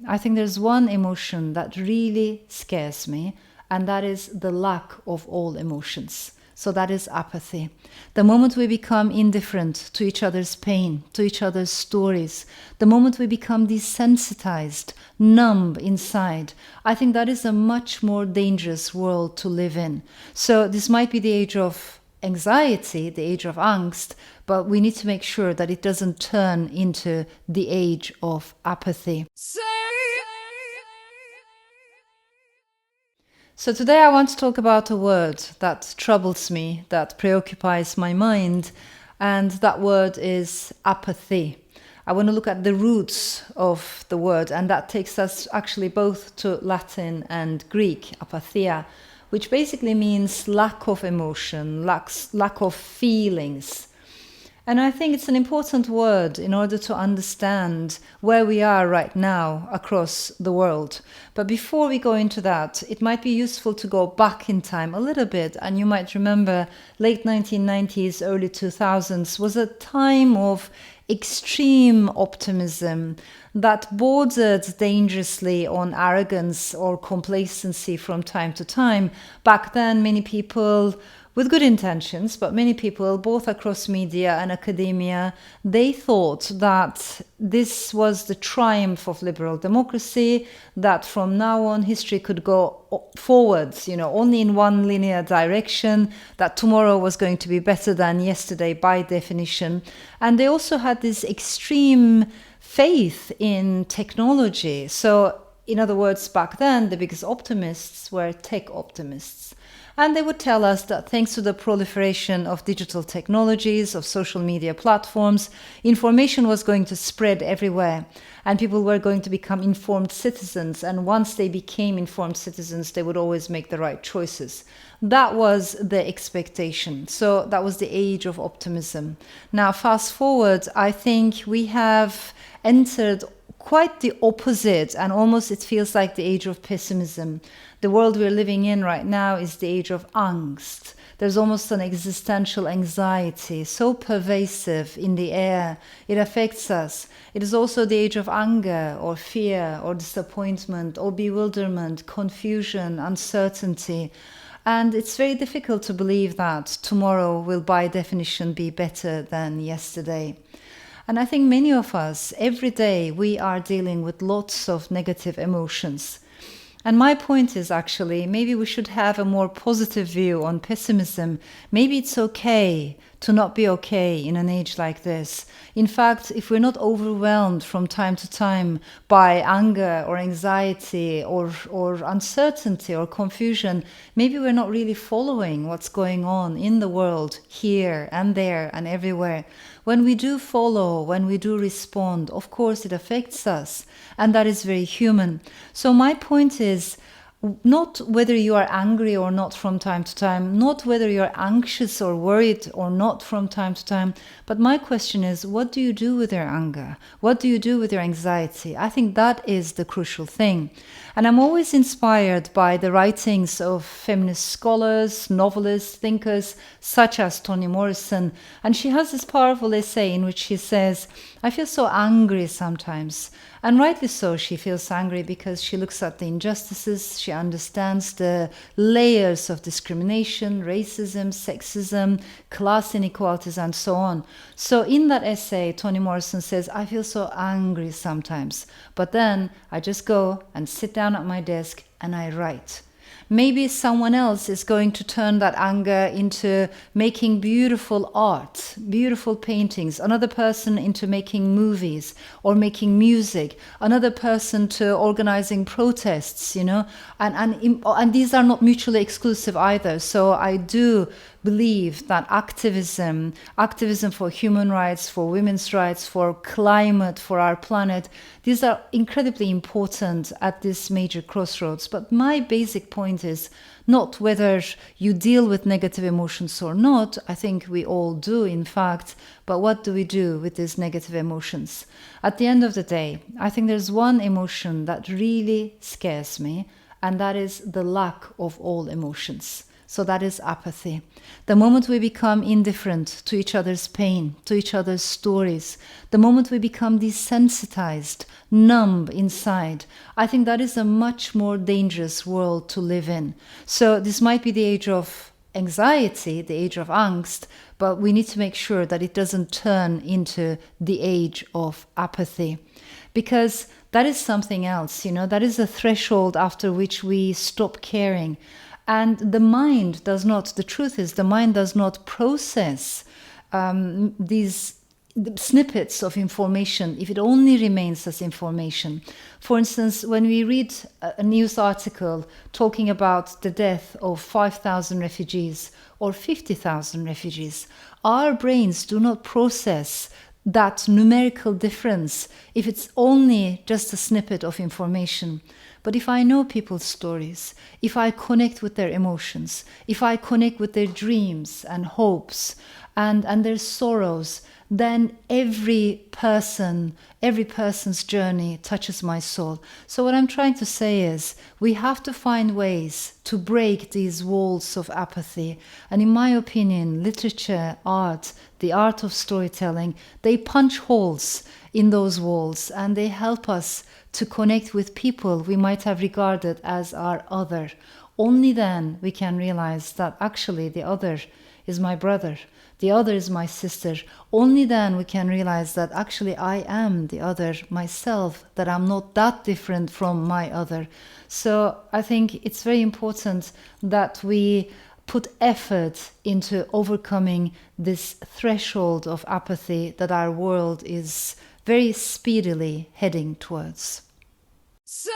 I think there's one emotion that really scares me, and that is the lack of all emotions. So that is apathy. The moment we become indifferent to each other's pain, to each other's stories, the moment we become desensitized, numb inside, I think that is a much more dangerous world to live in. So this might be the age of anxiety, the age of angst, but we need to make sure that it doesn't turn into the age of apathy. So today I want to talk about a word that troubles me, that preoccupies my mind, and that word is apathy. I want to look at the roots of the word, and that takes us actually both to Latin and Greek, apatheia, which basically means lack of emotion, lack of feelings. And I think it's an important word in order to understand where we are right now across the world. But before we go into that, it might be useful to go back in time a little bit. And you might remember late 1990s, early 2000s was a time of extreme optimism that bordered dangerously on arrogance or complacency from time to time. Back then, many people with good intentions, but many people, both across media and academia, they thought that this was the triumph of liberal democracy, that from now on history could go forwards, only in one linear direction, that tomorrow was going to be better than yesterday by definition. And they also had this extreme faith in technology. So, in other words, back then, the biggest optimists were tech optimists. And they would tell us that thanks to the proliferation of digital technologies, of social media platforms, information was going to spread everywhere. And people were going to become informed citizens. And once they became informed citizens, they would always make the right choices. That was the expectation. So that was the age of optimism. Now, fast forward, I think we have entered quite the opposite, and almost it feels like the age of pessimism. The world we're living in right now is the age of angst. There's almost an existential anxiety, so pervasive in the air. It affects us. It is also the age of anger or fear or disappointment or bewilderment, confusion, uncertainty. And it's very difficult to believe that tomorrow will by definition be better than yesterday. And I think many of us, every day, we are dealing with lots of negative emotions. And my point is actually, maybe we should have a more positive view on pessimism. Maybe it's okay to not be okay in an age like this. In fact, if we're not overwhelmed from time to time by anger or anxiety or uncertainty or confusion, maybe we're not really following what's going on in the world, here and there and everywhere. When we do follow, when we do respond, of course it affects us, and that is very human. So my point is, not whether you are angry or not from time to time, not whether you're anxious or worried or not from time to time, but my question is, what do you do with your anger? What do you do with your anxiety? I think that is the crucial thing. And I'm always inspired by the writings of feminist scholars, novelists, thinkers, such as Toni Morrison. And she has this powerful essay in which she says, I feel so angry sometimes. And rightly so, she feels angry because she looks at the injustices, she understands the layers of discrimination, racism, sexism, class inequalities, and so on. So in that essay, Toni Morrison says, I feel so angry sometimes, but then I just go and sit down at my desk and I write. Maybe someone else is going to turn that anger into making beautiful art, beautiful paintings, another person into making movies or making music, another person to organizing protests, and these are not mutually exclusive either. So I do believe that activism for human rights, for women's rights, for climate, for our planet, these are incredibly important at this major crossroads. But my basic point is not whether you deal with negative emotions or not. I think we all do, in fact. But what do we do with these negative emotions? At the end of the day, I think there's one emotion that really scares me, and that is the lack of all emotions. So that is apathy. The moment we become indifferent to each other's pain, to each other's stories, the moment we become desensitized, numb inside, I think that is a much more dangerous world to live in. So this might be the age of anxiety, the age of angst, but we need to make sure that it doesn't turn into the age of apathy. Because that is something else, that is a threshold after which we stop caring. And the truth is, the mind does not process these snippets of information if it only remains as information. For instance, when we read a news article talking about the death of 5,000 refugees or 50,000 refugees, our brains do not process that numerical difference if it's only just a snippet of information. But if I know people's stories, if I connect with their emotions, if I connect with their dreams and hopes and their sorrows, then every person's journey touches my soul. So what I'm trying to say is we have to find ways to break these walls of apathy. And in my opinion, literature, art, the art of storytelling, they punch holes in those walls and they help us to connect with people we might have regarded as our other. Only then we can realize that actually the other is my brother. The other is my sister. Only then we can realize that actually I am the other myself, that I'm not that different from my other. So I think it's very important that we put effort into overcoming this threshold of apathy that our world is very speedily heading towards. Say